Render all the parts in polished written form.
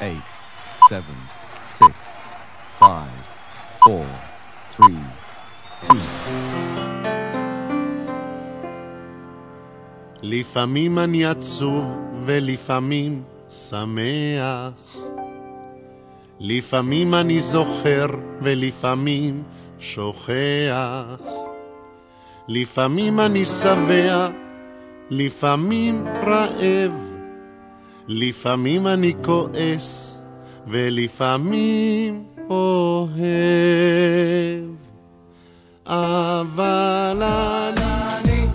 8, 7, 6, 5, 4, 3, 2. לפעמים אני עצוב ולפעמים שמח, לפעמים אני זוכר ולפעמים שוכח, לפעמים אני שבע, לפעמים רעב, לפעמים אני כועס ולפעמים אוהב, אבל אני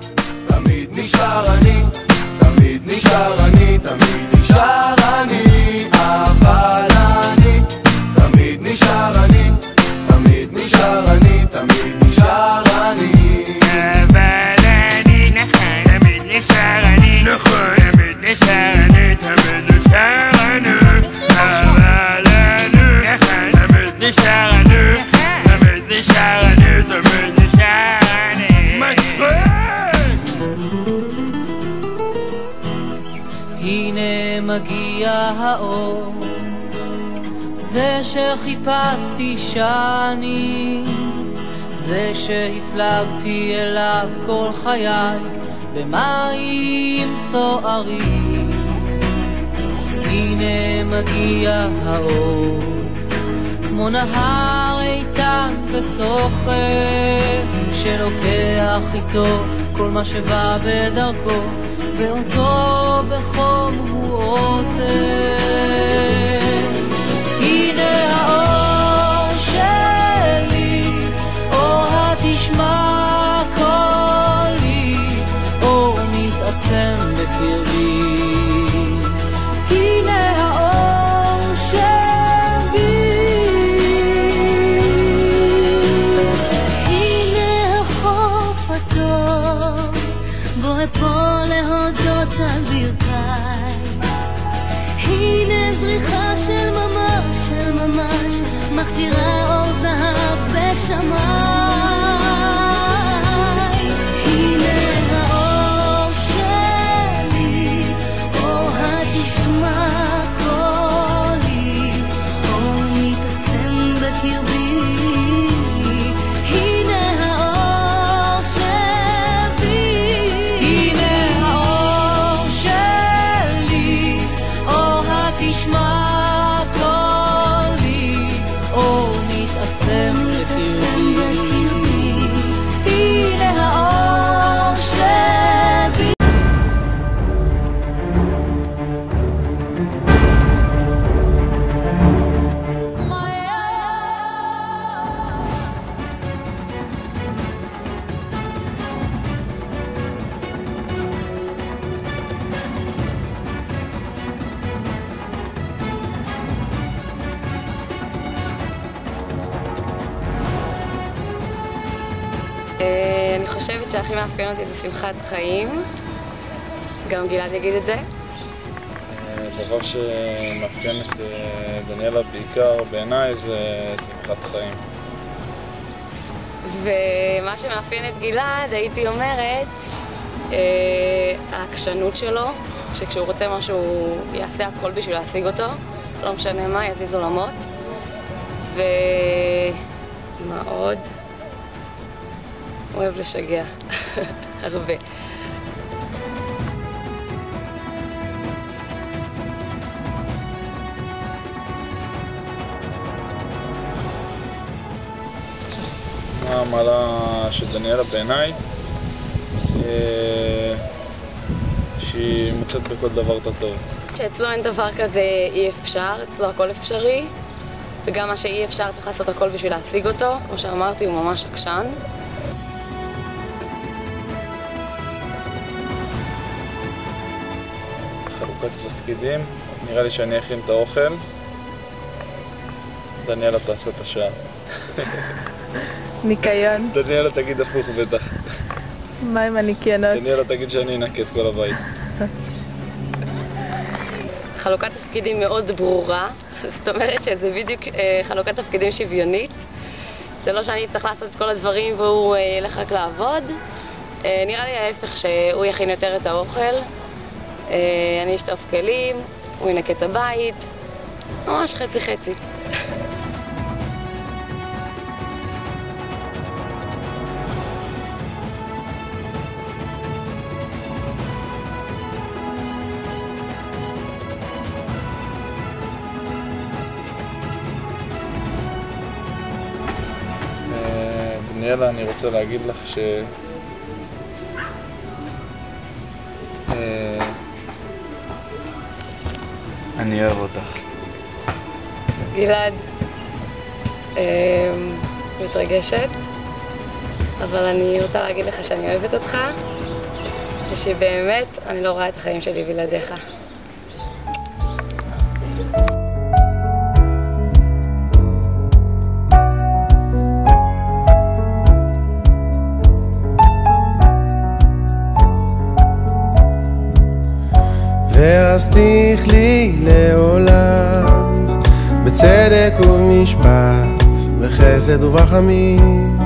תמיד נשאר אני, תמיד נשאר אני, תמיד נשאר אני, אבל אני תמיד נשאר אני, תמיד נשאר אני, תמיד נשאר אני, אבל אני נכון, תמיד נשאר אני, נכון, תמיד נשאר אני, תמיד נשאר אני, אבל אני נכון, תמיד נשאר אני, תמיד נשאר אני, תמיד נשאר אני, מצחיק! הנה מגיע האור, זה שחיפשתי שנים, זה שהפלגתי אליו כל חיי במים סוערים. הנה מגיע האור, כמו נהר איתן וסוחף, שלוקח איתו כל מה שבא בדרכו, ואותו בחום הוא עוטף. הנה האור שלי, אור התשמע קולי, אור מתעצם בקרבי. הנה האור שבי, הנה החוף הטוב, בוא אפול להודות על ברכיי. הנה זריחה של ממש, של ממש, מכתירה אור זהב בשמיים. הנה האור שלי, אור התשמע קולי, אור מתעצם בקרבי. הנה האור שבי, הנה האור שלי, אור התשמע קולי, אור מתעצם בקרבי. הנה האור שבי. אני חושבת שהכי מאפיין אותי זה שמחת חיים. גם גלעד יגיד את זה. דבר שמאפיין את דניאלה בעיקר בעיניי זה שמחת חיים. ומה שמאפיין את גלעד, הייתי אומרת, העקשנות שלו, שכשהוא רוצה משהו הוא יעשה הכל בשביל להשיג אותו, לא משנה מה, יזיז עולמות. ומה עוד? הוא אוהב לשגע, הרבה. מה המעלה של דניאלה בעיניי? שהיא מוצאת בכל דבר את הטוב. שאצלו אין דבר כזה אי אפשר, אצלו הכל אפשרי, וגם מה שאי אפשר צריך לעשות הכל בשביל להשיג אותו. כמו שאמרתי, הוא ממש עקשן. חלוקת התפקידים, נראה לי שאני אכין את האוכל, דניאלה תעשה את השעה. ניקיון. דניאלה תגיד הפוך בטח. מה עם הניקיונות? דניאלה תגיד שאני אנקה את כל הבית. חלוקת תפקידים מאוד ברורה, זאת אומרת שזה בדיוק חלוקת תפקידים שוויונית. זה לא שאני צריך לעשות את כל הדברים והוא ילך רק לעבוד. נראה לי ההפך, שהוא יכין יותר את האוכל, אני אשטוף כלים, הוא ינקה את הבית, ממש חצי חצי. דניאלה, אני רוצה להגיד לך אני אוהב אותך. גלעד, מתרגשת, אבל אני רוצה להגיד לך שאני אוהבת אותך, ושבאמת אני לא רואה את החיים שלי בלעדיך. והסליח לי לעולם בצדק ובמשפט, בחסד וברחמים.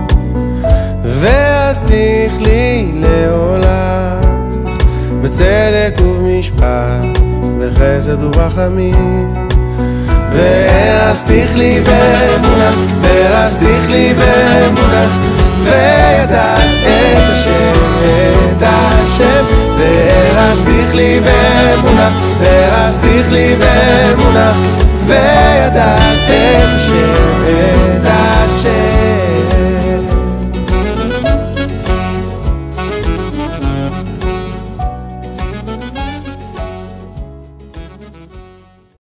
והסליח לי לעולם בצדק ובמשפט, בחסד וברחמים. והסליח לי באמונה, והסליח לי באמונה, וידע את השם, את השם. והסליח לי באמונה, והסליח לי באמונה, וידע את השם.